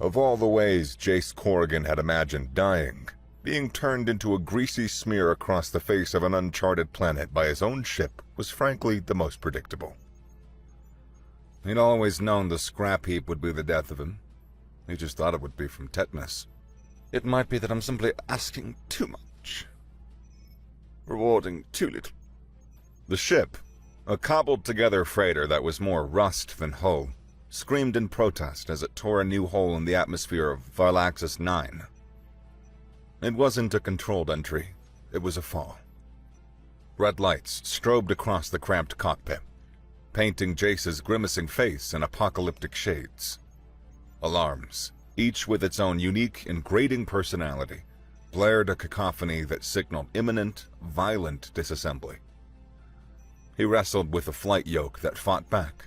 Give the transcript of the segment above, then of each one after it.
Of all the ways Jace Corrigan had imagined dying, being turned into a greasy smear across the face of an uncharted planet by his own ship was frankly the most predictable. He'd always known the scrap heap would be the death of him. He just thought it would be from tetanus. It might be that I'm simply asking too much, rewarding too little. The ship, a cobbled-together freighter that was more rust than hull, screamed in protest as it tore a new hole in the atmosphere of Varlaxis 9. It wasn't a controlled entry, it was a fall. Red lights strobed across the cramped cockpit, painting Jace's grimacing face in apocalyptic shades. Alarms, each with its own unique and grating personality, blared a cacophony that signaled imminent, violent disassembly. He wrestled with a flight yoke that fought back,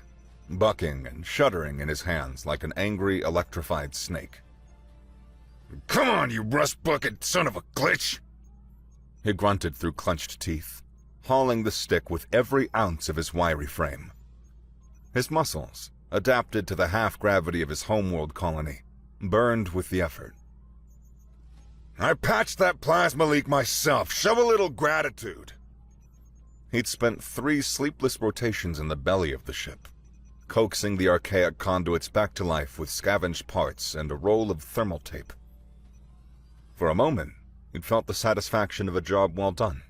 bucking and shuddering in his hands like an angry, electrified snake. "Come on, you rust-bucket son of a glitch!" He grunted through clenched teeth, hauling the stick with every ounce of his wiry frame. His muscles, adapted to the half-gravity of his homeworld colony, burned with the effort. "I patched that plasma leak myself. Show a little gratitude." He'd spent 3 sleepless rotations in the belly of the ship, coaxing the archaic conduits back to life with scavenged parts and a roll of thermal tape. For a moment, he'd felt the satisfaction of a job well done.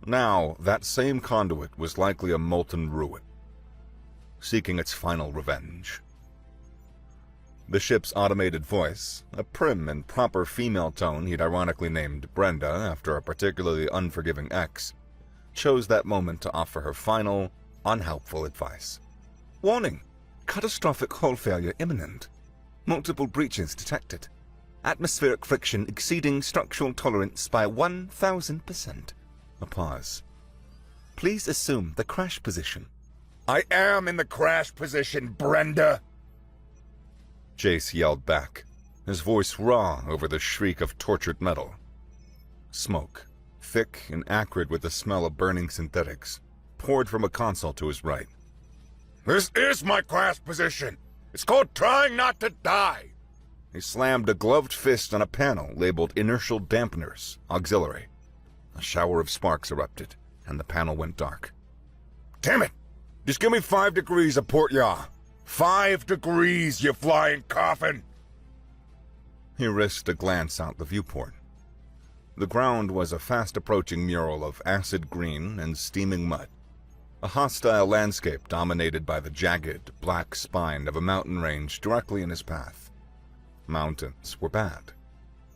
Now, that same conduit was likely a molten ruin, seeking its final revenge. The ship's automated voice, a prim and proper female tone he'd ironically named Brenda after a particularly unforgiving ex, chose that moment to offer her final, unhelpful advice. "Warning! Catastrophic hull failure imminent. Multiple breaches detected. Atmospheric friction exceeding structural tolerance by 1,000%. A pause. "Please assume the crash position." "I am in the crash position, Brenda!" Jace yelled back, his voice raw over the shriek of tortured metal. Smoke, thick and acrid with the smell of burning synthetics, poured from a console to his right. "This is my crash position! It's called trying not to die!" He slammed a gloved fist on a panel labeled Inertial Dampeners, Auxiliary. A shower of sparks erupted, and the panel went dark. "Damn it! Just give me 5 degrees of port yaw! 5 degrees, you flying coffin!" He risked a glance out the viewport. The ground was a fast-approaching mural of acid green and steaming mud. A hostile landscape dominated by the jagged, black spine of a mountain range directly in his path. Mountains were bad.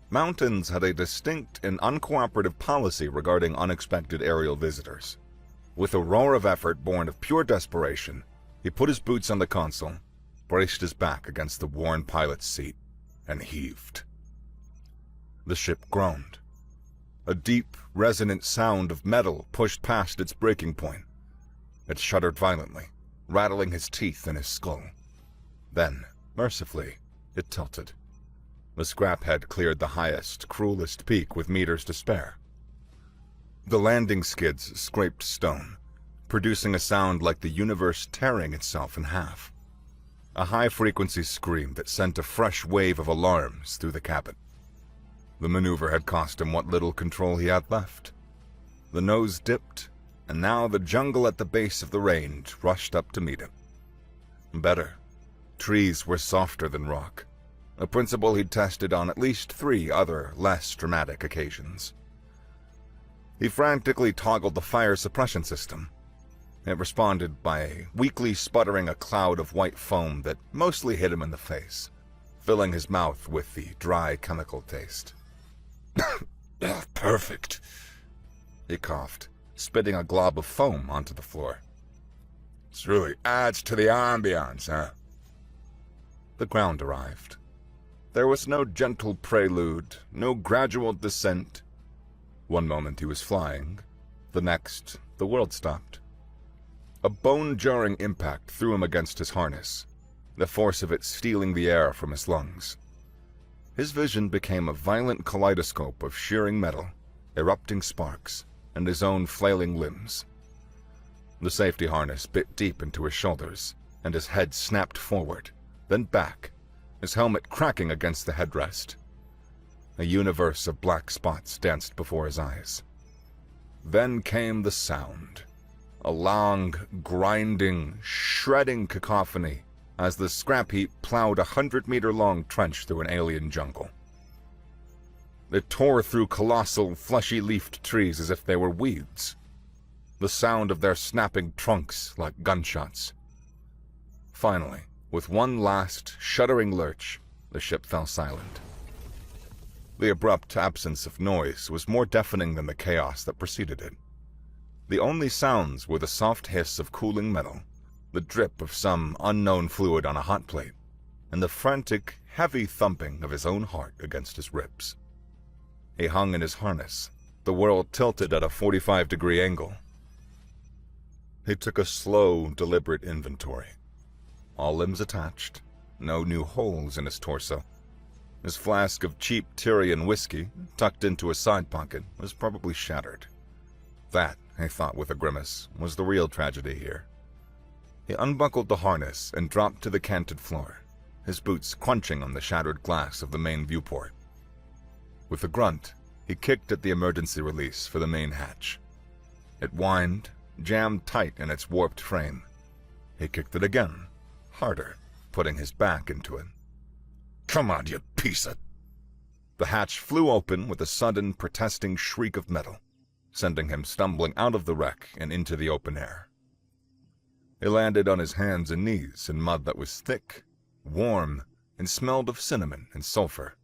Mountains had a distinct and uncooperative policy regarding unexpected aerial visitors. With a roar of effort born of pure desperation, he put his boots on the console, braced his back against the worn pilot's seat, and heaved. The ship groaned. A deep, resonant sound of metal pushed past its breaking point. It shuddered violently, rattling his teeth in his skull. Then, mercifully, it tilted. The scrap head cleared the highest, cruelest peak with meters to spare. The landing skids scraped stone, producing a sound like the universe tearing itself in half. A high-frequency scream that sent a fresh wave of alarms through the cabin. The maneuver had cost him what little control he had left. The nose dipped, and now the jungle at the base of the range rushed up to meet him. Better. Trees were softer than rock, a principle he'd tested on at least 3 other, less dramatic occasions. He frantically toggled the fire suppression system. It responded by weakly sputtering a cloud of white foam that mostly hit him in the face, filling his mouth with the dry chemical taste. "Perfect," he coughed, spitting a glob of foam onto the floor. "This really adds to the ambiance, huh?" The ground arrived. There was no gentle prelude, no gradual descent. One moment he was flying, the next, the world stopped. A bone-jarring impact threw him against his harness, the force of it stealing the air from his lungs. His vision became a violent kaleidoscope of shearing metal, erupting sparks, and his own flailing limbs. The safety harness bit deep into his shoulders, and his head snapped forward, then back, his helmet cracking against the headrest. A universe of black spots danced before his eyes. Then came the sound. A long, grinding, shredding cacophony as the scrap heap plowed a 100-meter-long trench through an alien jungle. It tore through colossal, fleshy-leafed trees as if they were weeds, the sound of their snapping trunks like gunshots. Finally, with one last, shuddering lurch, the ship fell silent. The abrupt absence of noise was more deafening than the chaos that preceded it. The only sounds were the soft hiss of cooling metal, the drip of some unknown fluid on a hot plate, and the frantic, heavy thumping of his own heart against his ribs. He hung in his harness, the world tilted at a 45-degree angle. He took a slow, deliberate inventory. All limbs attached, no new holes in his torso. His flask of cheap Tyrian whiskey, tucked into a side pocket, was probably shattered. That, he thought with a grimace, was the real tragedy here. He unbuckled the harness and dropped to the canted floor, his boots crunching on the shattered glass of the main viewport. With a grunt, he kicked at the emergency release for the main hatch. It whined, jammed tight in its warped frame. He kicked it again, harder, putting his back into it. "Come on, you piece of..." The hatch flew open with a sudden, protesting shriek of metal, sending him stumbling out of the wreck and into the open air. He landed on his hands and knees in mud that was thick, warm, and smelled of cinnamon and sulfur.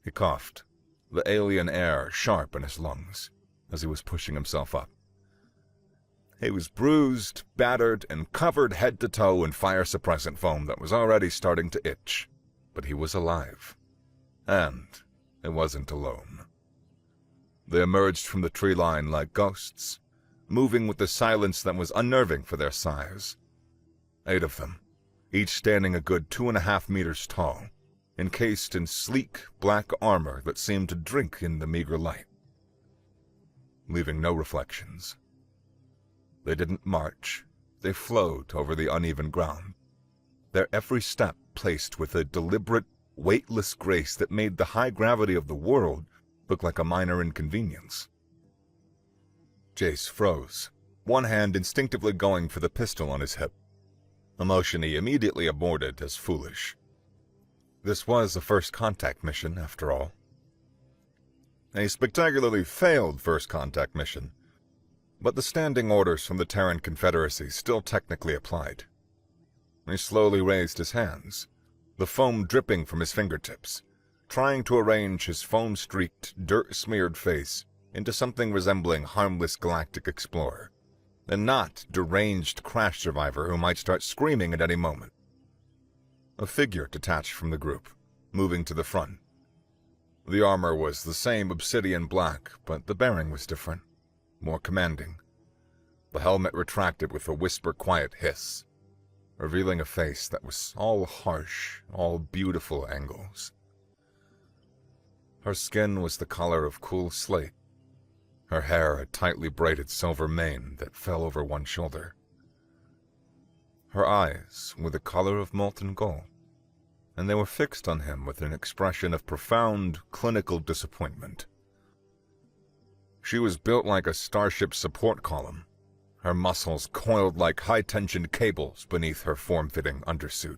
He coughed, the alien air sharp in his lungs, as he was pushing himself up. He was bruised, battered, and covered head to toe in fire-suppressant foam that was already starting to itch, but he was alive. And he wasn't alone. They emerged from the tree line like ghosts, moving with the silence that was unnerving for their size. 8 of them, each standing a good 2.5 meters tall, encased in sleek, black armor that seemed to drink in the meager light, leaving no reflections. They didn't march, they flowed over the uneven ground, their every step placed with a deliberate, weightless grace that made the high gravity of the world look like a minor inconvenience. Jace froze, one hand instinctively going for the pistol on his hip, a motion he immediately aborted as foolish. This was a first contact mission, after all. A spectacularly failed first contact mission, but the standing orders from the Terran Confederacy still technically applied. He slowly raised his hands, the foam dripping from his fingertips, trying to arrange his foam-streaked, dirt-smeared face into something resembling harmless galactic explorer, and not deranged crash survivor who might start screaming at any moment. A figure detached from the group, moving to the front. The armor was the same obsidian black, but the bearing was different, more commanding. The helmet retracted with a whisper-quiet hiss, revealing a face that was all harsh, all beautiful angles. Her skin was the color of cool slate, her hair a tightly braided silver mane that fell over one shoulder. Her eyes were the color of molten gold, and they were fixed on him with an expression of profound, clinical disappointment. She was built like a starship support column, her muscles coiled like high-tension cables beneath her form-fitting undersuit.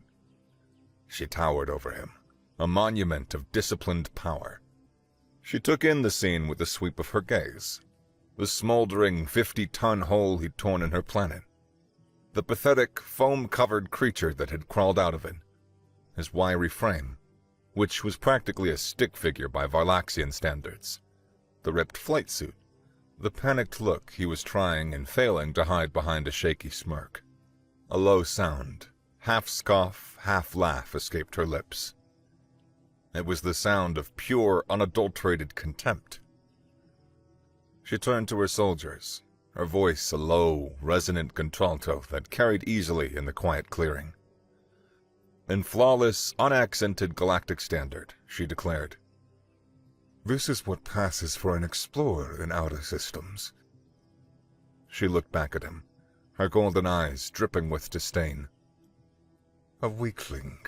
She towered over him, a monument of disciplined power. She took in the scene with a sweep of her gaze, the smoldering 50-ton hole he'd torn in her planet, the pathetic, foam-covered creature that had crawled out of it, his wiry frame, which was practically a stick figure by Varlaxian standards, the ripped flight suit, the panicked look he was trying and failing to hide behind a shaky smirk. A low sound, half scoff, half laugh, escaped her lips. It was the sound of pure, unadulterated contempt. She turned to her soldiers, her voice a low, resonant contralto that carried easily in the quiet clearing. In flawless, unaccented galactic standard, she declared, "This is what passes for an explorer in outer systems." She looked back at him, her golden eyes dripping with disdain. "A weakling."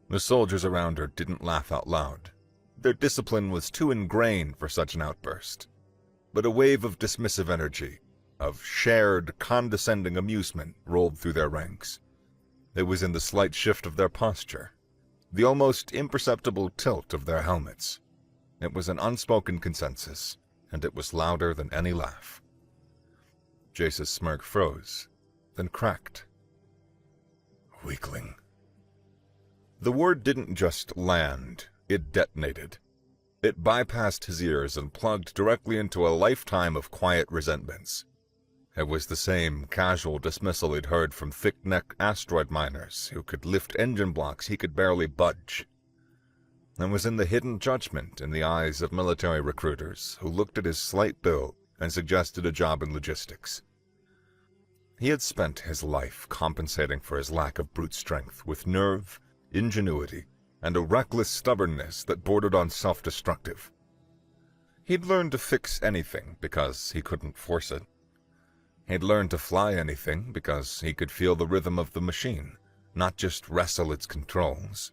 The soldiers around her didn't laugh out loud. Their discipline was too ingrained for such an outburst. But a wave of dismissive energy, of shared, condescending amusement rolled through their ranks. It was in the slight shift of their posture, the almost imperceptible tilt of their helmets. It was an unspoken consensus, and it was louder than any laugh. Jace's smirk froze, then cracked. Weakling. The word didn't just land, it detonated. It bypassed his ears and plugged directly into a lifetime of quiet resentments. It was the same casual dismissal he'd heard from thick-necked asteroid miners who could lift engine blocks he could barely budge. It was in the hidden judgment in the eyes of military recruiters who looked at his slight build and suggested a job in logistics. He had spent his life compensating for his lack of brute strength with nerve, ingenuity, and a reckless stubbornness that bordered on self-destructive. He'd learned to fix anything because he couldn't force it. He'd learned to fly anything because he could feel the rhythm of the machine, not just wrestle its controls.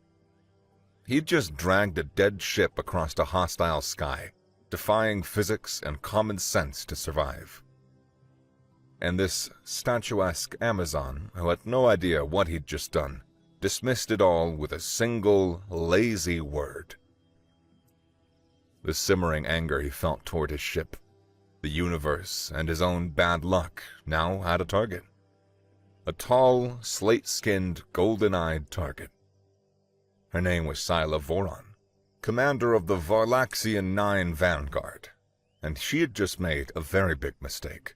He'd just dragged a dead ship across a hostile sky, defying physics and common sense to survive. And this statuesque Amazon, who had no idea what he'd just done, dismissed it all with a single, lazy word. The simmering anger he felt toward his ship, the universe, and his own bad luck now had a target. A tall, slate-skinned, golden-eyed target. Her name was Scylla Voron, commander of the Varlaxian 9 Vanguard, and she had just made a very big mistake.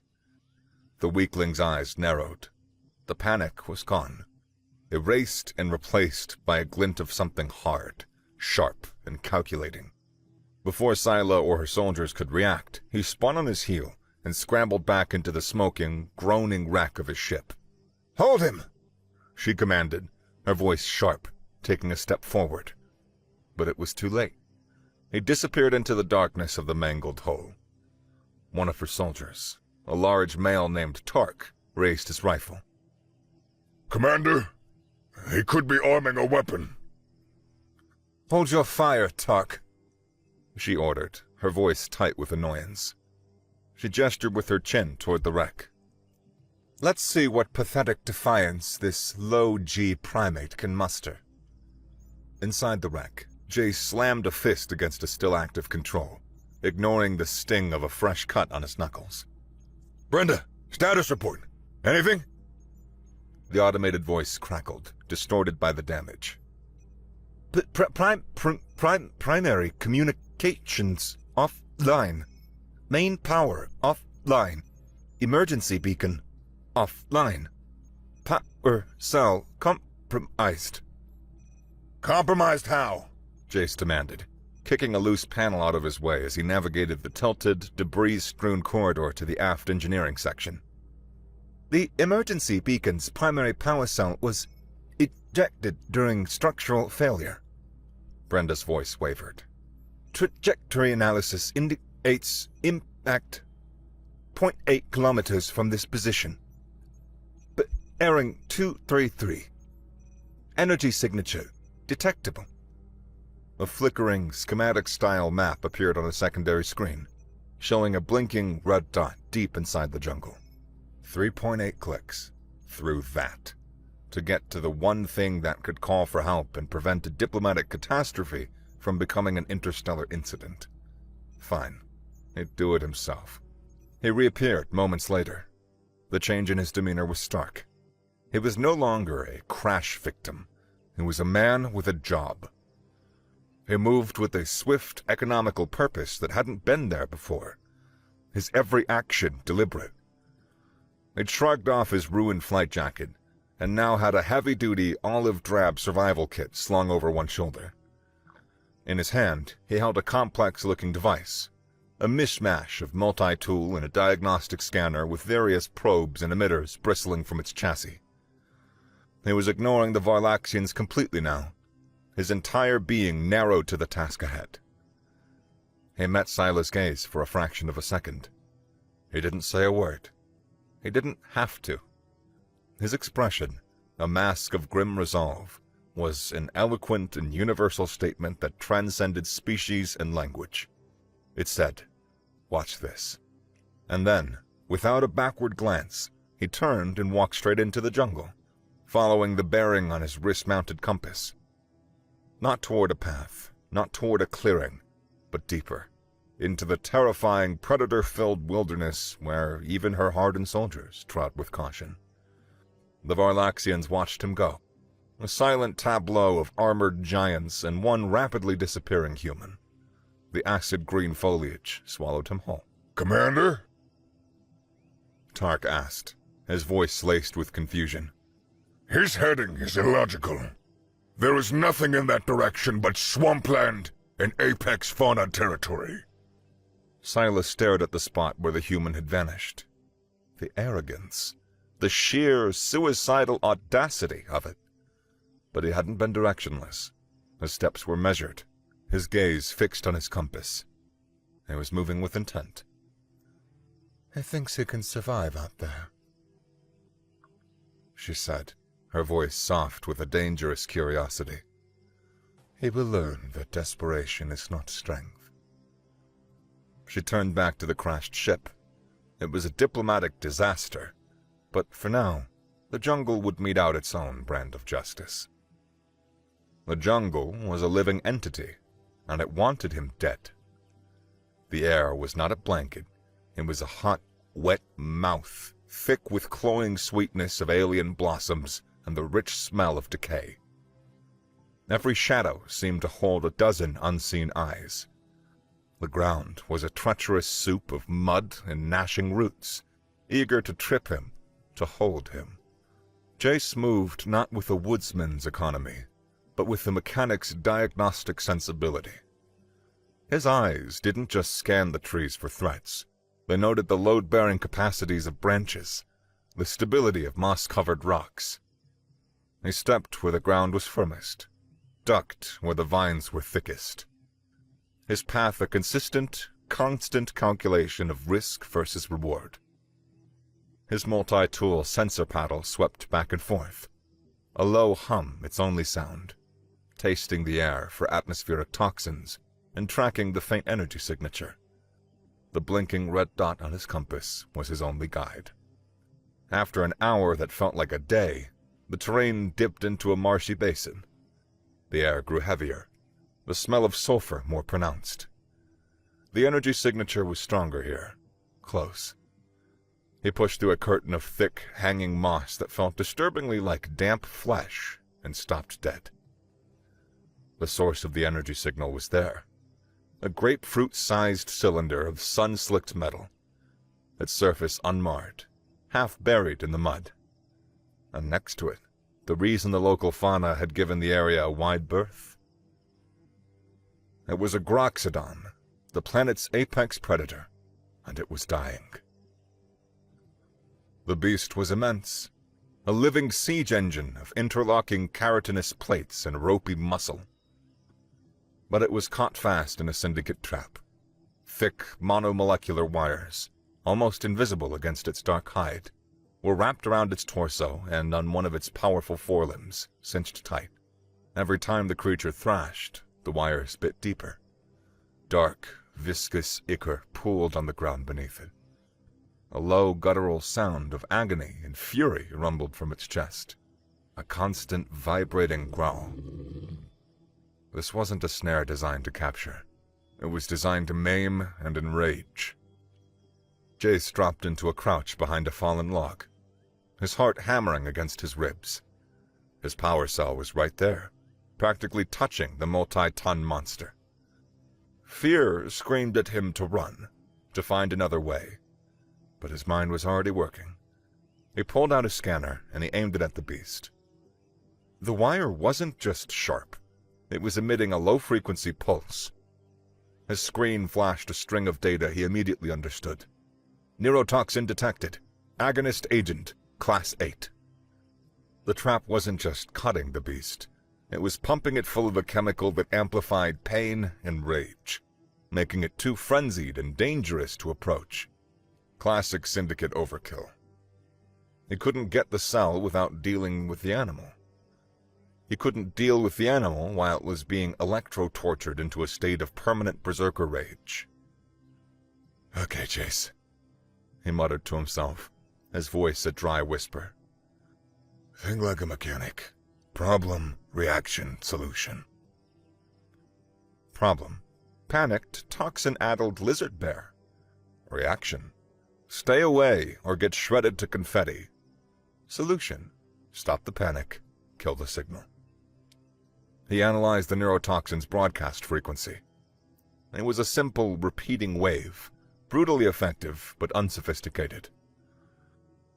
The weakling's eyes narrowed. The panic was gone, erased and replaced by a glint of something hard, sharp, and calculating. Before Scylla or her soldiers could react, he spun on his heel and scrambled back into the smoking, groaning wreck of his ship. "Hold him!" she commanded, her voice sharp, taking a step forward. But it was too late. He disappeared into the darkness of the mangled hull. One of her soldiers, a large male named Tark, raised his rifle. "Commander, he could be arming a weapon." "Hold your fire, Tark," she ordered, her voice tight with annoyance. She gestured with her chin toward the wreck. "Let's see what pathetic defiance this low-G primate can muster." Inside the wreck, Jay slammed a fist against a still-active control, ignoring the sting of a fresh cut on his knuckles. "Brenda, status report. Anything?" The automated voice crackled, distorted by the damage. Primary communications offline. Main power offline. Emergency beacon offline. Power cell compromised." "Compromised how?" Jace demanded, kicking a loose panel out of his way as he navigated the tilted, debris-strewn corridor to the aft engineering section. "The emergency beacon's primary power cell was ejected during structural failure." Brenda's voice wavered. "Trajectory analysis indicates impact 0.8 kilometers from this position. Bearing 233. Energy signature detectable." A flickering, schematic-style map appeared on a secondary screen, showing a blinking red dot deep inside the jungle. 3.8 clicks through that to get to the one thing that could call for help and prevent a diplomatic catastrophe from becoming an interstellar incident. Fine, he'd do it himself. He reappeared moments later. The change in his demeanor was stark. He was no longer a crash victim. He was a man with a job. He moved with a swift, economical purpose that hadn't been there before, his every action deliberate. He'd shrugged off his ruined flight jacket, and now had a heavy-duty, olive-drab survival kit slung over one shoulder. In his hand, he held a complex-looking device, a mishmash of multi-tool and a diagnostic scanner with various probes and emitters bristling from its chassis. He was ignoring the Varlaxians completely now, his entire being narrowed to the task ahead. He met Scylla's gaze for a fraction of a second. He didn't say a word. He didn't have to. His expression, a mask of grim resolve, was an eloquent and universal statement that transcended species and language. It said, "Watch this." And then, without a backward glance, he turned and walked straight into the jungle, following the bearing on his wrist-mounted compass. Not toward a path, not toward a clearing, but deeper, into the terrifying predator-filled wilderness where even her hardened soldiers trod with caution. The Varlaxians watched him go, a silent tableau of armored giants and one rapidly disappearing human. The acid-green foliage swallowed him whole. "Commander?" Tark asked, his voice laced with confusion. "His heading is illogical. There is nothing in that direction but swampland and apex fauna territory." Silas stared at the spot where the human had vanished. The arrogance, the sheer suicidal audacity of it. But he hadn't been directionless. His steps were measured, his gaze fixed on his compass. He was moving with intent. "He thinks he can survive out there," she said, her voice soft with a dangerous curiosity. "He will learn that desperation is not strength." She turned back to the crashed ship. It was a diplomatic disaster, but for now, the jungle would mete out its own brand of justice. The jungle was a living entity, and it wanted him dead. The air was not a blanket. It was a hot, wet mouth, thick with cloying sweetness of alien blossoms and the rich smell of decay. Every shadow seemed to hold a dozen unseen eyes. The ground was a treacherous soup of mud and gnashing roots, eager to trip him, to hold him. Jace moved not with a woodsman's economy, but with the mechanic's diagnostic sensibility. His eyes didn't just scan the trees for threats. They noted the load-bearing capacities of branches, the stability of moss-covered rocks. He stepped where the ground was firmest, ducked where the vines were thickest. His path a consistent, constant calculation of risk versus reward. His multi-tool sensor paddle swept back and forth, a low hum its only sound, tasting the air for atmospheric toxins and tracking the faint energy signature. The blinking red dot on his compass was his only guide. After an hour that felt like a day, the terrain dipped into a marshy basin. The air grew heavier, the smell of sulfur more pronounced. The energy signature was stronger here, close. He pushed through a curtain of thick, hanging moss that felt disturbingly like damp flesh and stopped dead. The source of the energy signal was there, a grapefruit-sized cylinder of sun-slicked metal, its surface unmarred, half buried in the mud. And next to it, the reason the local fauna had given the area a wide berth. It was a Groxodon, the planet's apex predator, and it was dying. The beast was immense, a living siege engine of interlocking keratinous plates and ropey muscle. But it was caught fast in a syndicate trap. Thick, monomolecular wires, almost invisible against its dark hide, were wrapped around its torso and on one of its powerful forelimbs, cinched tight. Every time the creature thrashed, the wires bit deeper. Dark, viscous ichor pooled on the ground beneath it. A low, guttural sound of agony and fury rumbled from its chest. A constant, vibrating growl. This wasn't a snare designed to capture. It was designed to maim and enrage. Jace dropped into a crouch behind a fallen log, his heart hammering against his ribs. His power cell was right there, practically touching the multi-ton monster. Fear screamed at him to run, to find another way, but his mind was already working. He pulled out a scanner and he aimed it at the beast. The wire wasn't just sharp. It was emitting a low-frequency pulse. His screen flashed a string of data he immediately understood. Neurotoxin detected. Agonist agent, Class 8. The trap wasn't just cutting the beast. It was pumping it full of a chemical that amplified pain and rage, making it too frenzied and dangerous to approach. Classic syndicate overkill. He couldn't get the cell without dealing with the animal. He couldn't deal with the animal while it was being electro-tortured into a state of permanent berserker rage. Okay, Chase. He muttered to himself, his voice a dry whisper. Think like a mechanic. Problem, reaction, solution. Problem. Panicked, toxin-addled lizard bear. Reaction. Stay away or get shredded to confetti. Solution. Stop the panic. Kill the signal. He analyzed the neurotoxin's broadcast frequency. It was a simple, repeating wave, brutally effective but unsophisticated.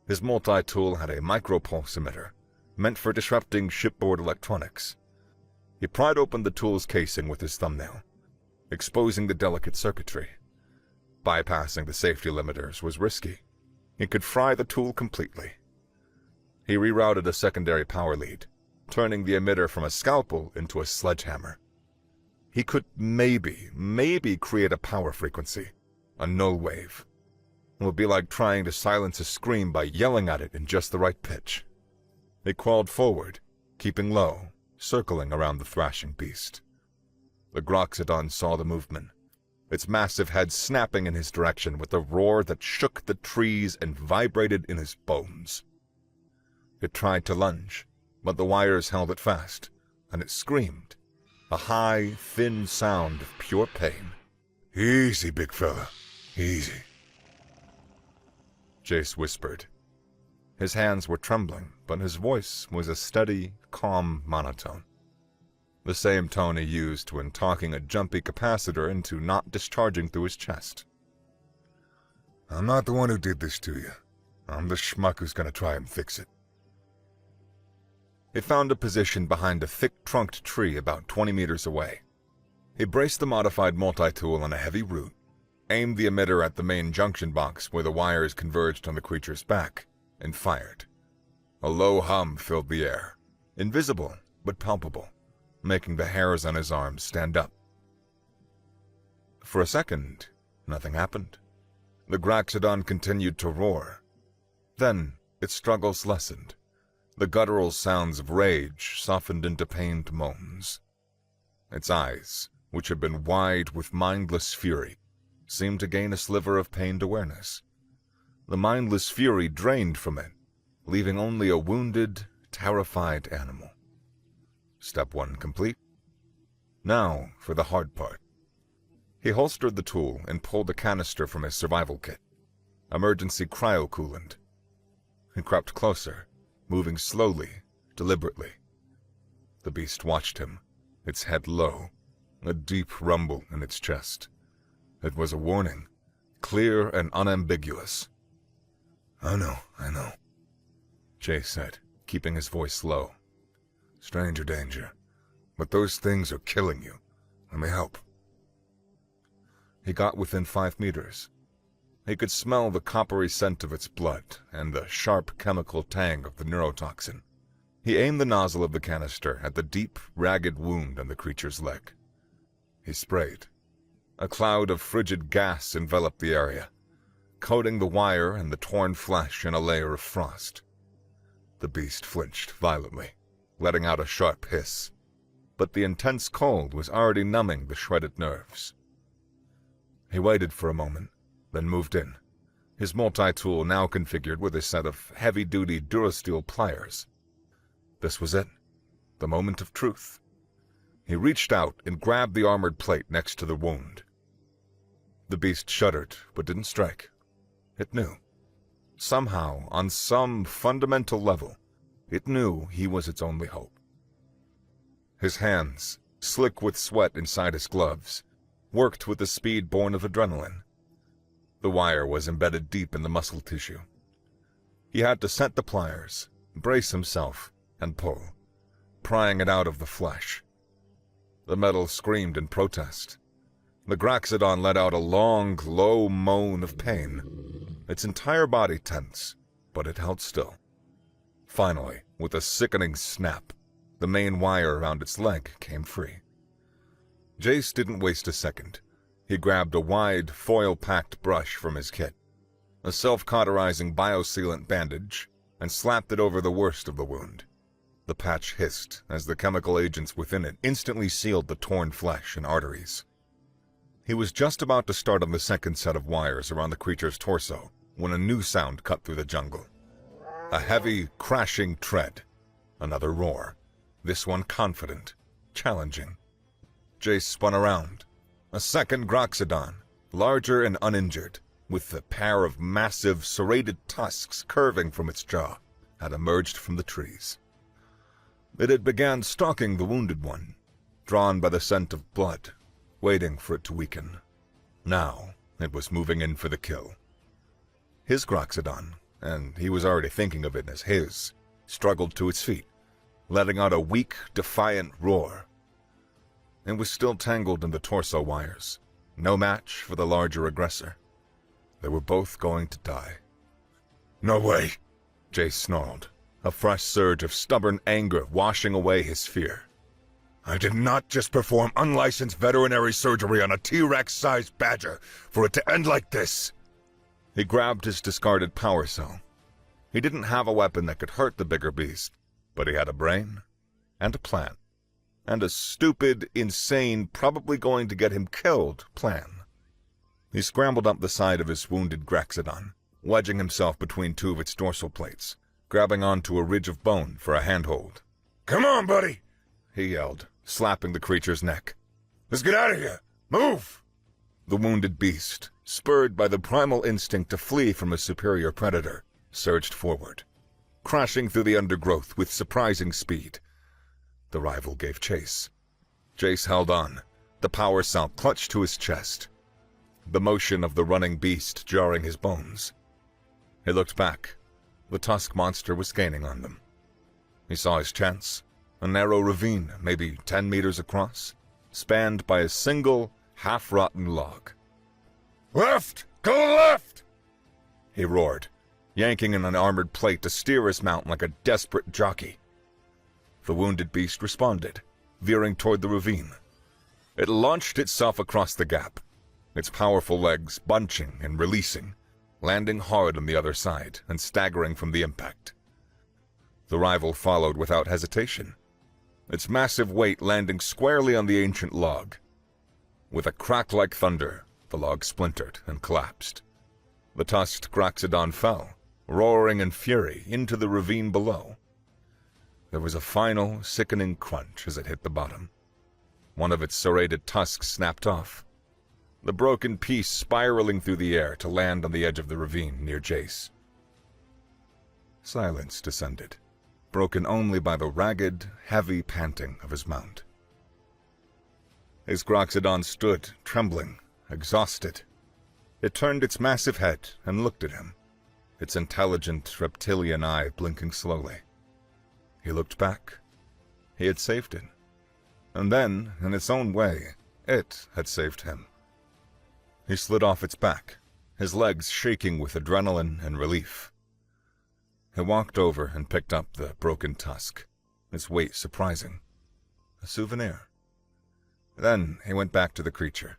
His multi-tool had a micropulse emitter, meant for disrupting shipboard electronics. He pried open the tool's casing with his thumbnail, exposing the delicate circuitry. Bypassing the safety limiters was risky. It could fry the tool completely. He rerouted a secondary power lead, turning the emitter from a scalpel into a sledgehammer. He could maybe create a power frequency, a null wave. It would be like trying to silence a scream by yelling at it in just the right pitch. He crawled forward, keeping low, circling around the thrashing beast. The Groxodon saw the movement, its massive head snapping in his direction with a roar that shook the trees and vibrated in his bones. It tried to lunge, but the wires held it fast, and it screamed, a high, thin sound of pure pain. Easy, big fella. Easy. Jace whispered. His hands were trembling, but his voice was a steady, calm monotone. The same tone he used when talking a jumpy capacitor into not discharging through his chest. I'm not the one who did this to you. I'm the schmuck who's gonna try and fix it. He found a position behind a thick-trunked tree about 20 meters away. He braced the modified multi-tool on a heavy root, aimed the emitter at the main junction box where the wires converged on the creature's back, and fired. A low hum filled the air, invisible but palpable, making the hairs on his arms stand up. For a second, nothing happened. The Groxodon continued to roar. Then, its struggles lessened. The guttural sounds of rage softened into pained moans. Its eyes, which had been wide with mindless fury, seemed to gain a sliver of pained awareness. The mindless fury drained from it, leaving only a wounded, terrified animal. Step 1 complete. Now for the hard part. He holstered the tool and pulled a canister from his survival kit. Emergency cryocoolant. He crept closer, moving slowly, deliberately. The beast watched him, its head low, a deep rumble in its chest. It was a warning, clear and unambiguous. I know, Jay said, keeping his voice low. Stranger danger. But those things are killing you. Let me help. He got within 5 meters. He could smell the coppery scent of its blood and the sharp chemical tang of the neurotoxin. He aimed the nozzle of the canister at the deep, ragged wound on the creature's leg. He sprayed. A cloud of frigid gas enveloped the area, coating the wire and the torn flesh in a layer of frost. The beast flinched violently, letting out a sharp hiss, but the intense cold was already numbing the shredded nerves. He waited for a moment, then moved in, his multi-tool now configured with a set of heavy-duty Durasteel pliers. This was it, the moment of truth. He reached out and grabbed the armored plate next to the wound. The beast shuddered, but didn't strike. It knew. Somehow, on some fundamental level, it knew he was its only hope. His hands, slick with sweat inside his gloves, worked with the speed born of adrenaline. The wire was embedded deep in the muscle tissue. He had to set the pliers, brace himself, and pull, prying it out of the flesh. The metal screamed in protest. The Groxodon let out a long, low moan of pain, its entire body tense, but it held still. Finally, with a sickening snap, the main wire around its leg came free. Jace didn't waste a second. He grabbed a wide, foil-packed brush from his kit, a self-cauterizing biosealant bandage, and slapped it over the worst of the wound. The patch hissed as the chemical agents within it instantly sealed the torn flesh and arteries. He was just about to start on the second set of wires around the creature's torso when a new sound cut through the jungle. A heavy, crashing tread. Another roar. This one confident, challenging. Jace spun around. A second Groxodon, larger and uninjured, with a pair of massive, serrated tusks curving from its jaw, had emerged from the trees. It had begun stalking the wounded one, drawn by the scent of blood, waiting for it to weaken. Now, it was moving in for the kill. His Groxodon, and he was already thinking of it as his, struggled to its feet, letting out a weak, defiant roar. It was still tangled in the torso wires, no match for the larger aggressor. They were both going to die. No way! Jace snarled, a fresh surge of stubborn anger washing away his fear. I did not just perform unlicensed veterinary surgery on a T-Rex-sized badger for it to end like this! He grabbed his discarded power cell. He didn't have a weapon that could hurt the bigger beast, but he had a brain and a plan. And a stupid, insane, probably going to get him killed plan. He scrambled up the side of his wounded Groxodon, wedging himself between two of its dorsal plates, grabbing onto a ridge of bone for a handhold. Come on, buddy! He yelled, slapping the creature's neck. Let's get out of here! Move! The wounded beast, spurred by the primal instinct to flee from a superior predator, surged forward, crashing through the undergrowth with surprising speed. The rival gave chase. Jace held on, the power cell clutched to his chest, the motion of the running beast jarring his bones. He looked back. The tusk monster was gaining on them. He saw his chance, a narrow ravine, maybe 10 meters across, spanned by a single, half-rotten log. Left! Go left! He roared, yanking in an armored plate to steer his mount like a desperate jockey. The wounded beast responded, veering toward the ravine. It launched itself across the gap, its powerful legs bunching and releasing, landing hard on the other side and staggering from the impact. The rival followed without hesitation, its massive weight landing squarely on the ancient log. With a crack like thunder, the log splintered and collapsed. The tusked Groxodon fell, roaring in fury, into the ravine below. There was a final, sickening crunch as it hit the bottom. One of its serrated tusks snapped off, the broken piece spiraling through the air to land on the edge of the ravine near Jace. Silence descended, broken only by the ragged, heavy panting of his mount. His Groxodon stood, trembling, exhausted. It turned its massive head and looked at him, its intelligent reptilian eye blinking slowly. He looked back. He had saved it. And then, in its own way, it had saved him. He slid off its back, his legs shaking with adrenaline and relief. He walked over and picked up the broken tusk, its weight surprising. A souvenir. Then he went back to the creature.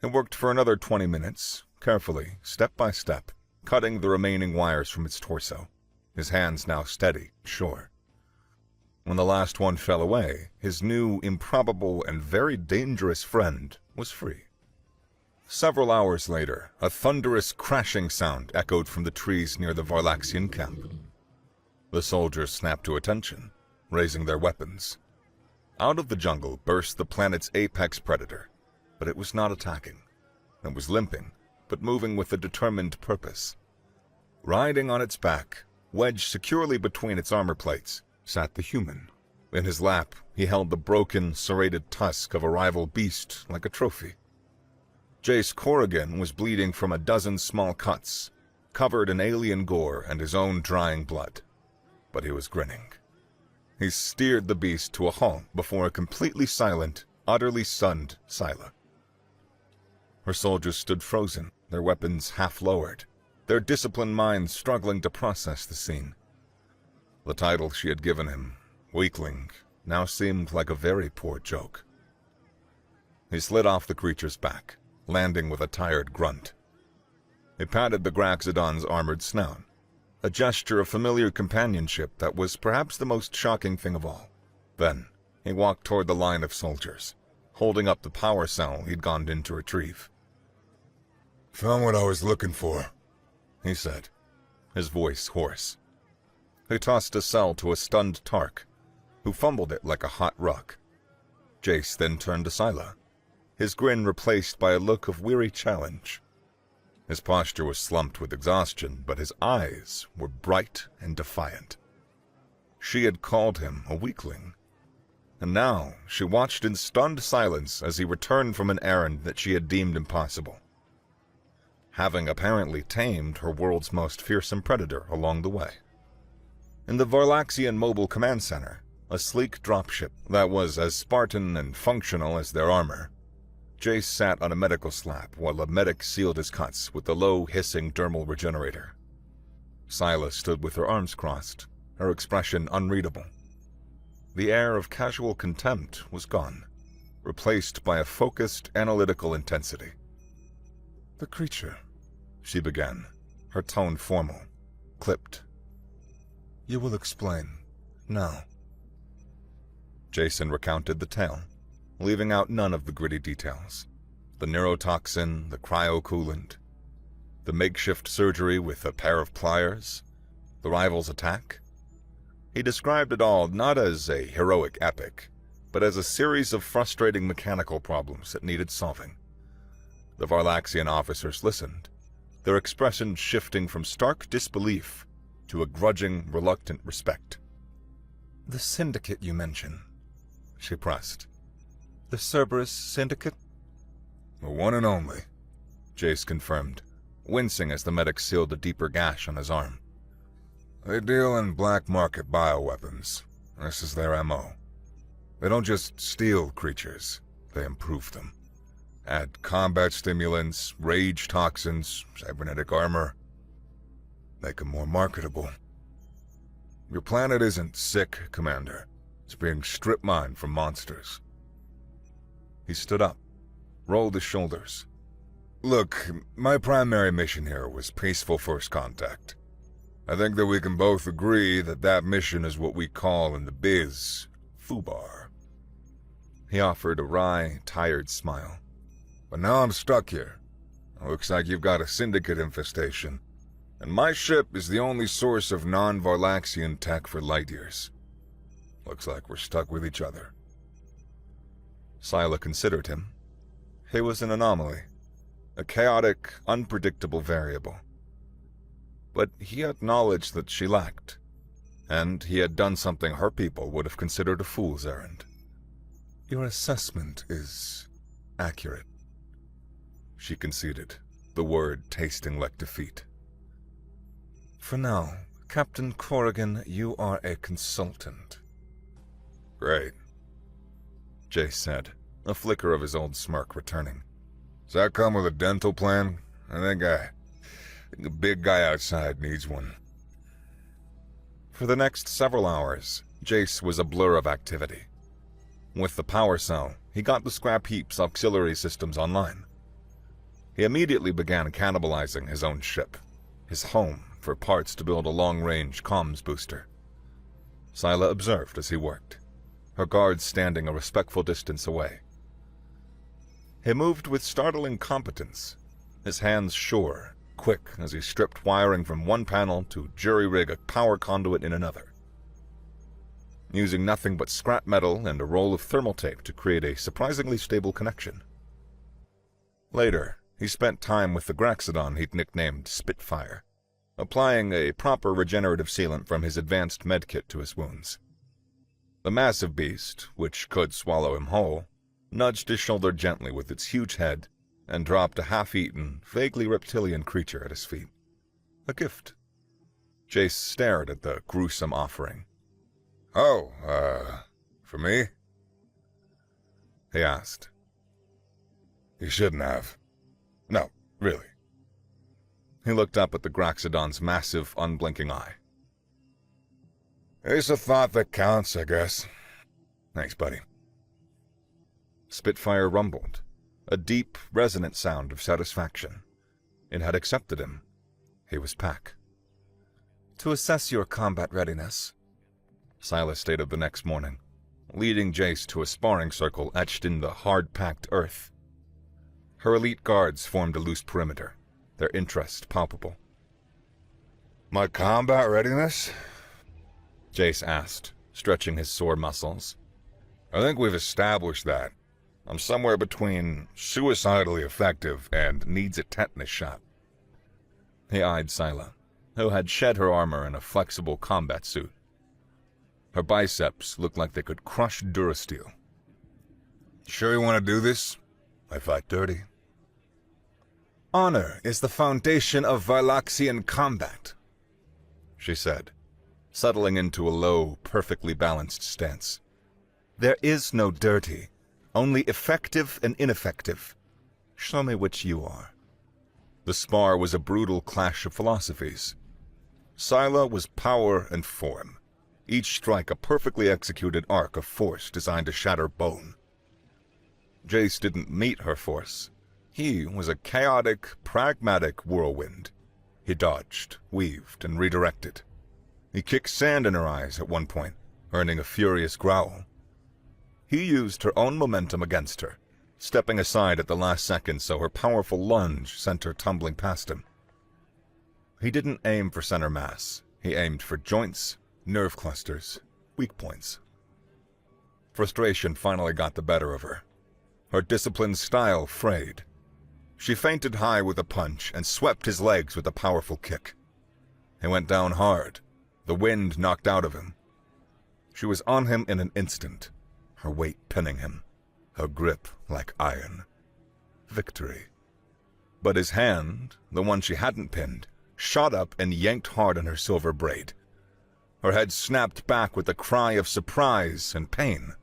He worked for another 20 minutes, carefully, step by step, cutting the remaining wires from its torso, his hands now steady, sure. When the last one fell away, his new, improbable, and very dangerous friend was free. Several hours later, a thunderous crashing sound echoed from the trees near the Varlaxian camp. The soldiers snapped to attention, raising their weapons. Out of the jungle burst the planet's apex predator, but it was not attacking. It was limping, but moving with a determined purpose. Riding on its back, wedged securely between its armor plates, sat the human. In his lap, he held the broken, serrated tusk of a rival beast like a trophy. Jace Corrigan was bleeding from a dozen small cuts, covered in alien gore and his own drying blood. But he was grinning. He steered the beast to a halt before a completely silent, utterly stunned Scylla. Her soldiers stood frozen, their weapons half lowered, their disciplined minds struggling to process the scene. The title she had given him, Weakling, now seemed like a very poor joke. He slid off the creature's back, landing with a tired grunt. He patted the Groxodon's armored snout. a gesture of familiar companionship that was perhaps the most shocking thing of all. Then, he walked toward the line of soldiers, holding up the power cell he'd gone in to retrieve. "Found what I was looking for," he said, his voice hoarse. He tossed a cell to a stunned Tark, who fumbled it like a hot rock. Jace then turned to Scylla, his grin replaced by a look of weary challenge. His posture was slumped with exhaustion, but his eyes were bright and defiant. She had called him a weakling, and now she watched in stunned silence as he returned from an errand that she had deemed impossible, having apparently tamed her world's most fearsome predator along the way. In the Varlaxian Mobile Command Center, a sleek dropship that was as Spartan and functional as their armor, Jace sat on a medical slab while a medic sealed his cuts with the low, hissing dermal regenerator. Scylla stood with her arms crossed, her expression unreadable. The air of casual contempt was gone, replaced by a focused, analytical intensity. "The creature," she began, her tone formal, clipped. "You will explain, now." Jason recounted the tale, leaving out none of the gritty details. The neurotoxin, the cryocoolant, the makeshift surgery with a pair of pliers, the rival's attack. He described it all not as a heroic epic, but as a series of frustrating mechanical problems that needed solving. The Varlaxian officers listened, their expressions shifting from stark disbelief to a grudging, reluctant respect. "The syndicate you mention," she pressed. "The Cerberus Syndicate?" "The one and only," Jace confirmed, wincing as the medic sealed a deeper gash on his arm. "They deal in black market bioweapons. This is their MO. They don't just steal creatures, they improve them. Add combat stimulants, rage toxins, cybernetic armor. Make them more marketable. Your planet isn't sick, Commander. It's being strip-mined from monsters." He stood up, rolled his shoulders. "Look, my primary mission here was peaceful first contact. I think that we can both agree that that mission is what we call in the biz, FUBAR." He offered a wry, tired smile. "But now I'm stuck here. It looks like you've got a syndicate infestation, and my ship is the only source of non-Varlaxian tech for light years. Looks like we're stuck with each other." Scylla considered him. He was an anomaly, a chaotic, unpredictable variable. But he had knowledge that she lacked, and he had done something her people would have considered a fool's errand. "Your assessment is accurate," she conceded, the word tasting like defeat. "For now, Captain Corrigan, you are a consultant." "Great," Jace said, a flicker of his old smirk returning. "Does that come with a dental plan? I think the big guy outside needs one." For the next several hours, Jace was a blur of activity. With the power cell, he got the scrap heap's auxiliary systems online. He immediately began cannibalizing his own ship, his home, for parts to build a long-range comms booster. Scylla observed as he worked, her guards standing a respectful distance away. He moved with startling competence, his hands sure, quick as he stripped wiring from one panel to jury-rig a power conduit in another, using nothing but scrap metal and a roll of thermal tape to create a surprisingly stable connection. Later, he spent time with the Graxodon he'd nicknamed Spitfire, applying a proper regenerative sealant from his advanced medkit to his wounds. The massive beast, which could swallow him whole, nudged his shoulder gently with its huge head and dropped a half-eaten, vaguely reptilian creature at his feet. A gift. Jace stared at the gruesome offering. "Oh, for me?" he asked. "You shouldn't have. No, really." He looked up at the Graxodon's massive, unblinking eye. "It's a thought that counts, I guess. Thanks, buddy." Spitfire rumbled, a deep, resonant sound of satisfaction. It had accepted him. He was Pack. To assess your combat readiness, Silas stated the next morning, leading Jace to a sparring circle etched in the hard-packed earth. Her elite guards formed a loose perimeter, their interest palpable. My combat readiness? Jace asked, stretching his sore muscles. I think we've established that. I'm somewhere between suicidally effective and needs a tetanus shot. He eyed Scylla, who had shed her armor in a flexible combat suit. Her biceps looked like they could crush Durasteel. Sure you want to do this? I fight dirty. Honor is the foundation of Varlaxian combat, she said, settling into a low, perfectly balanced stance. There is no dirty, only effective and ineffective. Show me which you are. The spar was a brutal clash of philosophies. Scylla was power and form, each strike a perfectly executed arc of force designed to shatter bone. Jace didn't meet her force. He was a chaotic, pragmatic whirlwind. He dodged, weaved, and redirected. He kicked sand in her eyes at one point, earning a furious growl. He used her own momentum against her, stepping aside at the last second so her powerful lunge sent her tumbling past him. He didn't aim for center mass. He aimed for joints, nerve clusters, weak points. Frustration finally got the better of her. Her disciplined style frayed. She feinted high with a punch and swept his legs with a powerful kick. He went down hard, the wind knocked out of him. She was on him in an instant, her weight pinning him, her grip like iron. Victory. But his hand, the one she hadn't pinned, shot up and yanked hard on her silver braid. Her head snapped back with a cry of surprise and pain.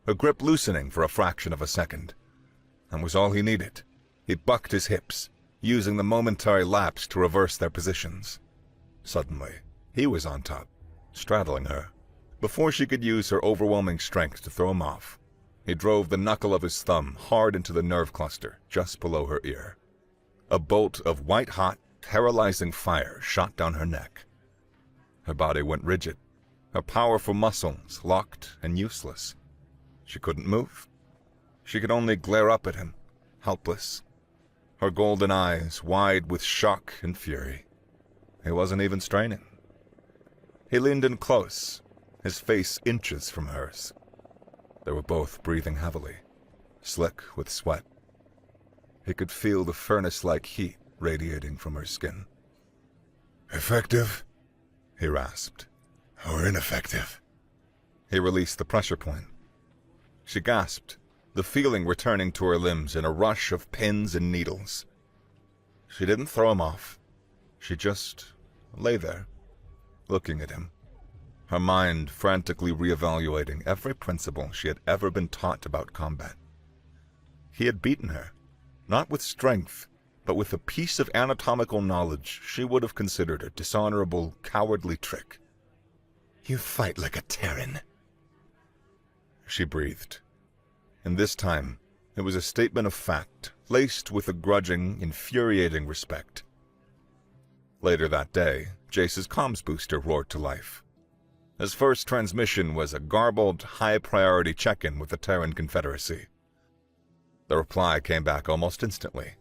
Her grip loosening for a fraction of a second. That was all he needed. He bucked his hips, using the momentary lapse to reverse their positions. Suddenly, he was on top, straddling her. Before she could use her overwhelming strength to throw him off, he drove the knuckle of his thumb hard into the nerve cluster just below her ear. A bolt of white-hot, paralyzing fire shot down her neck. Her body went rigid, her powerful muscles locked and useless. She couldn't move. She could only glare up at him, helpless. Her golden eyes wide with shock and fury. He wasn't even straining. He leaned in close, his face inches from hers. They were both breathing heavily, slick with sweat. He could feel the furnace-like heat radiating from her skin. Effective? He rasped. Or ineffective? He released the pressure point. She gasped, the feeling returning to her limbs in a rush of pins and needles. She didn't throw him off. She just lay there, looking at him, her mind frantically reevaluating every principle she had ever been taught about combat. He had beaten her, not with strength, but with a piece of anatomical knowledge she would have considered a dishonorable, cowardly trick. You fight like a Terran, she breathed. And this time, it was a statement of fact, laced with a grudging, infuriating respect. Later that day, Jace's comms booster roared to life. His first transmission was a garbled, high-priority check-in with the Terran Confederacy. The reply came back almost instantly.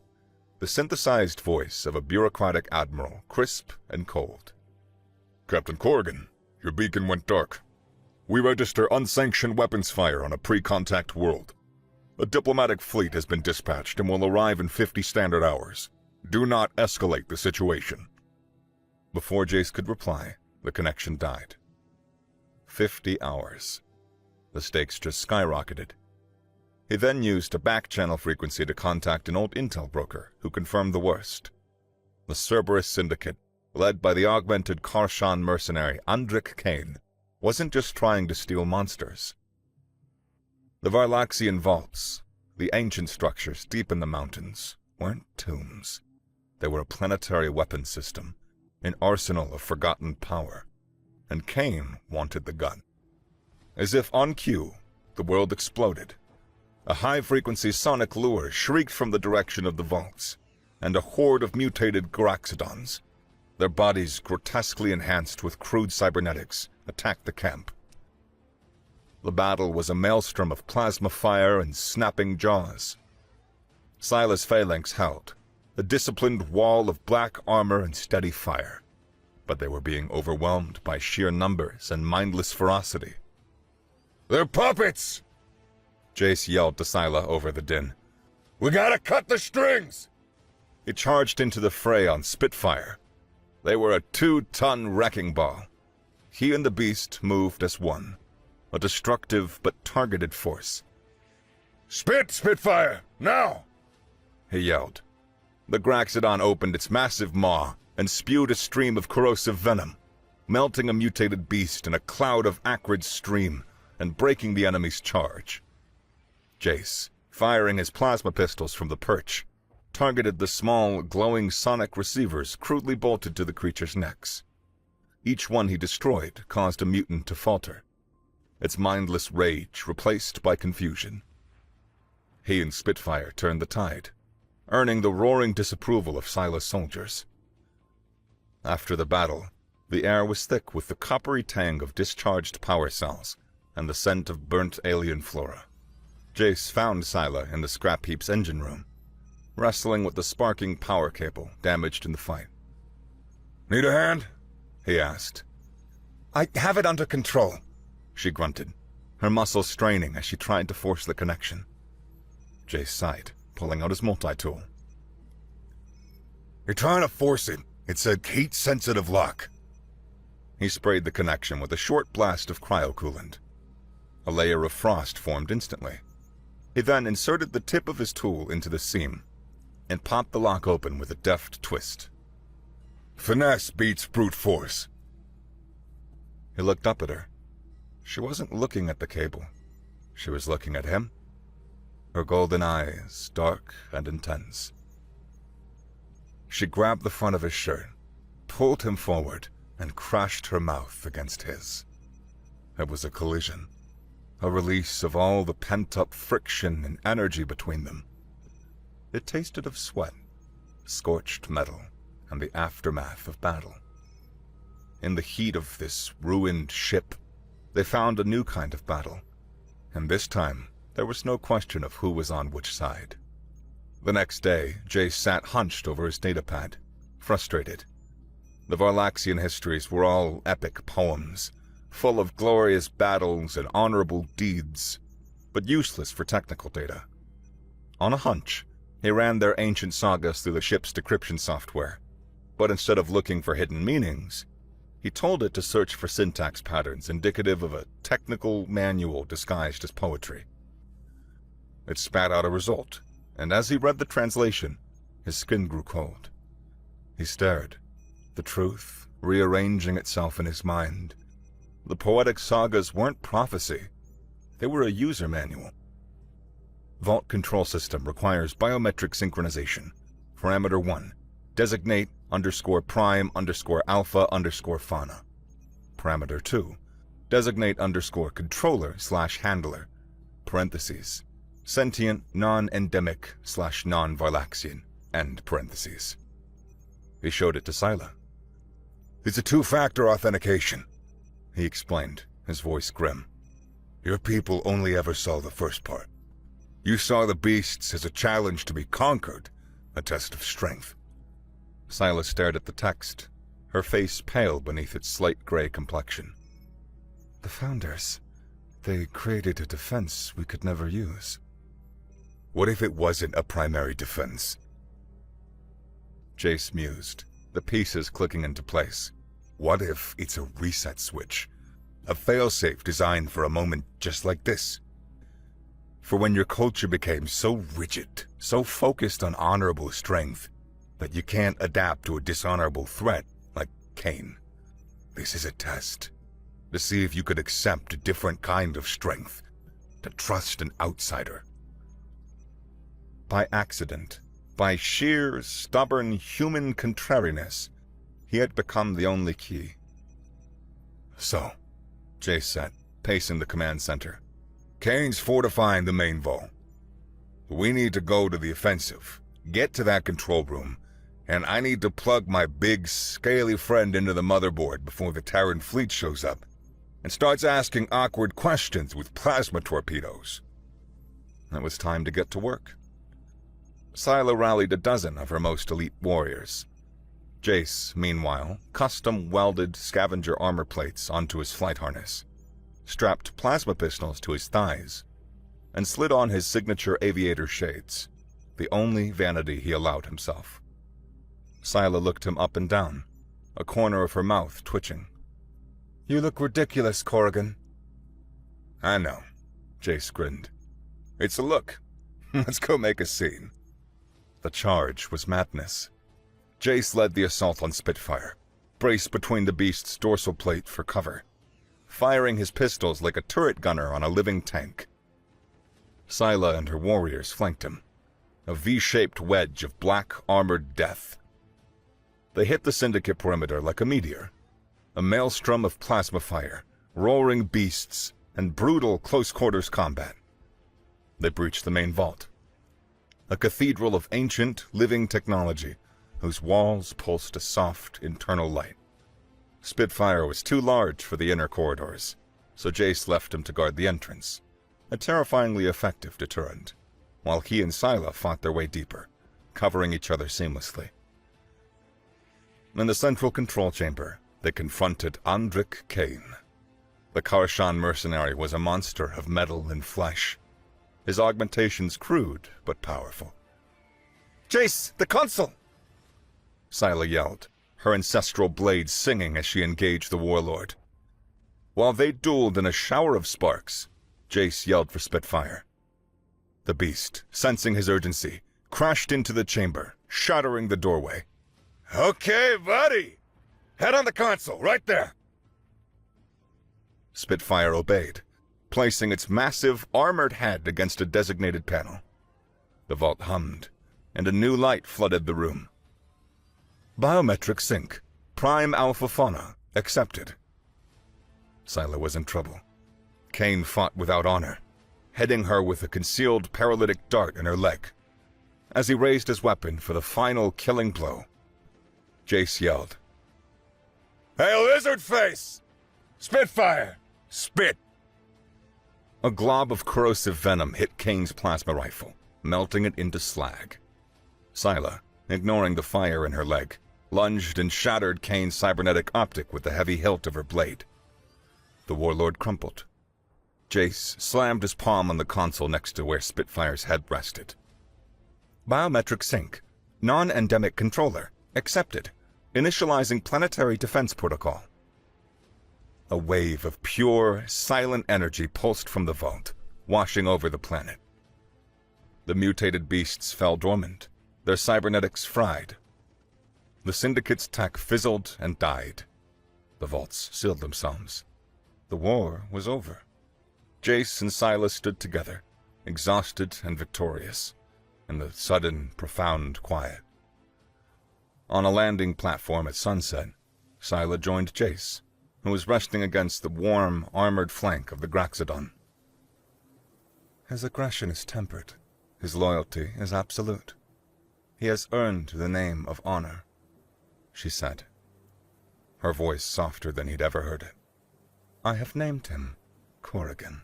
The synthesized voice of a bureaucratic admiral, crisp and cold. Captain Corrigan, your beacon went dark. We register unsanctioned weapons fire on a pre-contact world. A diplomatic fleet has been dispatched and will arrive in 50 standard hours. Do not escalate the situation. Before Jace could reply, the connection died. 50 hours. The stakes just skyrocketed. He then used a back-channel frequency to contact an old intel broker who confirmed the worst. The Cerberus Syndicate, led by the augmented Karshan mercenary Andrik Kane, wasn't just trying to steal monsters. The Varlaxian vaults, the ancient structures deep in the mountains, weren't tombs. They were a planetary weapon system, an arsenal of forgotten power, and Kane wanted the gun. As if on cue, the world exploded. A high-frequency sonic lure shrieked from the direction of the vaults, and a horde of mutated Garaxodons, their bodies grotesquely enhanced with crude cybernetics, attacked the camp. The battle was a maelstrom of plasma fire and snapping jaws. Silas' phalanx held, a disciplined wall of black armor and steady fire, but they were being overwhelmed by sheer numbers and mindless ferocity. "They're puppets!" Jace yelled to Sila over the din. "We gotta cut the strings!" He charged into the fray on Spitfire. They were a 2-ton wrecking ball. He and the beast moved as one, a destructive but targeted force. Spitfire, now!" he yelled. The Graxodon opened its massive maw and spewed a stream of corrosive venom, melting a mutated beast in a cloud of acrid stream and breaking the enemy's charge. Jace, firing his plasma pistols from the perch, targeted the small, glowing sonic receivers crudely bolted to the creature's necks. Each one he destroyed caused a mutant to falter, its mindless rage replaced by confusion. He and Spitfire turned the tide, earning the roaring disapproval of Sila's soldiers. After the battle, the air was thick with the coppery tang of discharged power cells and the scent of burnt alien flora. Jace found Sila in the scrap heap's engine room, wrestling with the sparking power cable damaged in the fight. "Need a hand?" he asked. "I have it under control," she grunted, her muscles straining as she tried to force the connection. Jace sighed, pulling out his multi-tool. "You're trying to force it. It's a heat-sensitive lock." He sprayed the connection with a short blast of cryocoolant. A layer of frost formed instantly. He then inserted the tip of his tool into the seam and popped the lock open with a deft twist. "Finesse beats brute force." He looked up at her. She wasn't looking at the cable. She was looking at him, her golden eyes dark and intense. She grabbed the front of his shirt, pulled him forward, and crashed her mouth against his. It was a collision, a release of all the pent-up friction and energy between them. It tasted of sweat, scorched metal, and the aftermath of battle. In the heat of this ruined ship, they found a new kind of battle, and this time there was no question of who was on which side. The next day, Jace sat hunched over his datapad, frustrated. The Varlaxian histories were all epic poems, full of glorious battles and honorable deeds, but useless for technical data. On a hunch, he ran their ancient sagas through the ship's decryption software, but instead of looking for hidden meanings, he told it to search for syntax patterns indicative of a technical manual disguised as poetry. It spat out a result, and as he read the translation, his skin grew cold. He stared, the truth rearranging itself in his mind. The poetic sagas weren't prophecy. They were a user manual. Vault control system requires biometric synchronization. Parameter 1. Designate _prime _alpha _fauna. Parameter 2. Designate _controller/handler. Parentheses. Sentient non-endemic / non-Varlaxian. End parentheses. He showed it to Sila. "It's a 2-factor authentication," he explained, his voice grim. "Your people only ever saw the first part. You saw the beasts as a challenge to be conquered, a test of strength." Sila stared at the text, her face pale beneath its slate gray complexion. "The Founders, they created a defense we could never use." "What if it wasn't a primary defense?" Jace mused, the pieces clicking into place. "What if it's a reset switch? A failsafe designed for a moment just like this? For when your culture became so rigid, so focused on honorable strength, that you can't adapt to a dishonorable threat like Cain. This is a test, to see if you could accept a different kind of strength, to trust an outsider." By accident, by sheer, stubborn human contrariness, he had become the only key. "So," Jace said, pacing the command center, "Kane's fortifying the main vault. We need to go to the offensive, get to that control room, and I need to plug my big, scaly friend into the motherboard before the Terran fleet shows up and starts asking awkward questions with plasma torpedoes. It was time to get to work. Scylla rallied a dozen of her most elite warriors. Jace, meanwhile, custom-welded scavenger armor plates onto his flight harness, strapped plasma pistols to his thighs, and slid on his signature aviator shades, the only vanity he allowed himself. Scylla looked him up and down, a corner of her mouth twitching. "You look ridiculous, Corrigan." "I know," Jace grinned. "It's a look. Let's go make a scene." The charge was madness. Jace led the assault on Spitfire, braced between the beast's dorsal plate for cover, firing his pistols like a turret gunner on a living tank. Scylla and her warriors flanked him, a V-shaped wedge of black armored death. They hit the Syndicate perimeter like a meteor, a maelstrom of plasma fire, roaring beasts, and brutal close-quarters combat. They breached the main vault, a cathedral of ancient, living technology whose walls pulsed a soft, internal light. Spitfire was too large for the inner corridors, so Jace left him to guard the entrance, a terrifyingly effective deterrent, while he and Scylla fought their way deeper, covering each other seamlessly. In the central control chamber, they confronted Andrik Kane. The Karshan mercenary was a monster of metal and flesh, his augmentations crude but powerful. "Jace, the consul!" Scylla yelled, her ancestral blade singing as she engaged the warlord. While they dueled in a shower of sparks, Jace yelled for Spitfire. The beast, sensing his urgency, crashed into the chamber, shattering the doorway. "Okay, buddy! Head on the console, right there!" Spitfire obeyed, placing its massive, armored head against a designated panel. The vault hummed, and a new light flooded the room. Biometric sync. Prime Alpha Fauna. Accepted. Scylla was in trouble. Kane fought without honor, heading her with a concealed paralytic dart in her leg. As he raised his weapon for the final killing blow, Jace yelled, "Hey, lizard face! Spitfire! Spit!" A glob of corrosive venom hit Kane's plasma rifle, melting it into slag. Scylla, ignoring the fire in her leg, lunged and shattered Kane's cybernetic optic with the heavy hilt of her blade. The warlord crumpled. Jace slammed his palm on the console next to where Spitfire's head rested. Biometric sync. Non-endemic controller. Accepted. Initializing planetary defense protocol. A wave of pure, silent energy pulsed from the vault, washing over the planet. The mutated beasts fell dormant, their cybernetics fried. The Syndicate's tech fizzled and died. The vaults sealed themselves. The war was over. Jace and Scylla stood together, exhausted and victorious, in the sudden, profound quiet. On a landing platform at sunset, Scylla joined Jace, who was resting against the warm, armored flank of the Graxodon. "His aggression is tempered. His loyalty is absolute. He has earned the name of honor," she said, her voice softer than he'd ever heard it. "I have named him Corrigan."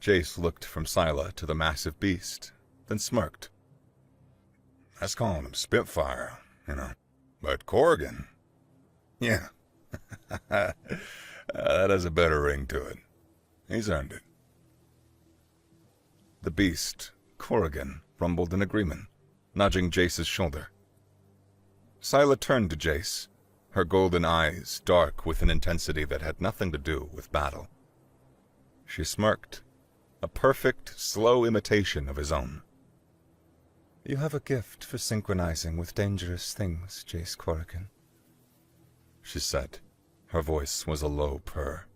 Jace looked from Scylla to the massive beast, then smirked. "That's calling him Spitfire, but Corrigan? Yeah, that has a better ring to it. He's earned it." The beast, Corrigan, rumbled in agreement, nudging Jace's shoulder. Scylla turned to Jace, her golden eyes dark with an intensity that had nothing to do with battle. She smirked, a perfect, slow imitation of his own. "You have a gift for synchronizing with dangerous things, Jace Corrigan," she said. Her voice was a low purr.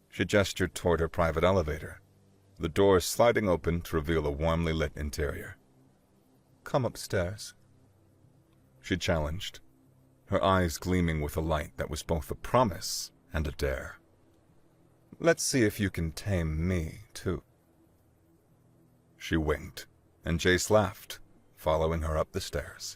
She gestured toward her private elevator, the door sliding open to reveal a warmly lit interior. "Come upstairs," she challenged, her eyes gleaming with a light that was both a promise and a dare. "Let's see if you can tame me, too." She winked, and Jace laughed, following her up the stairs.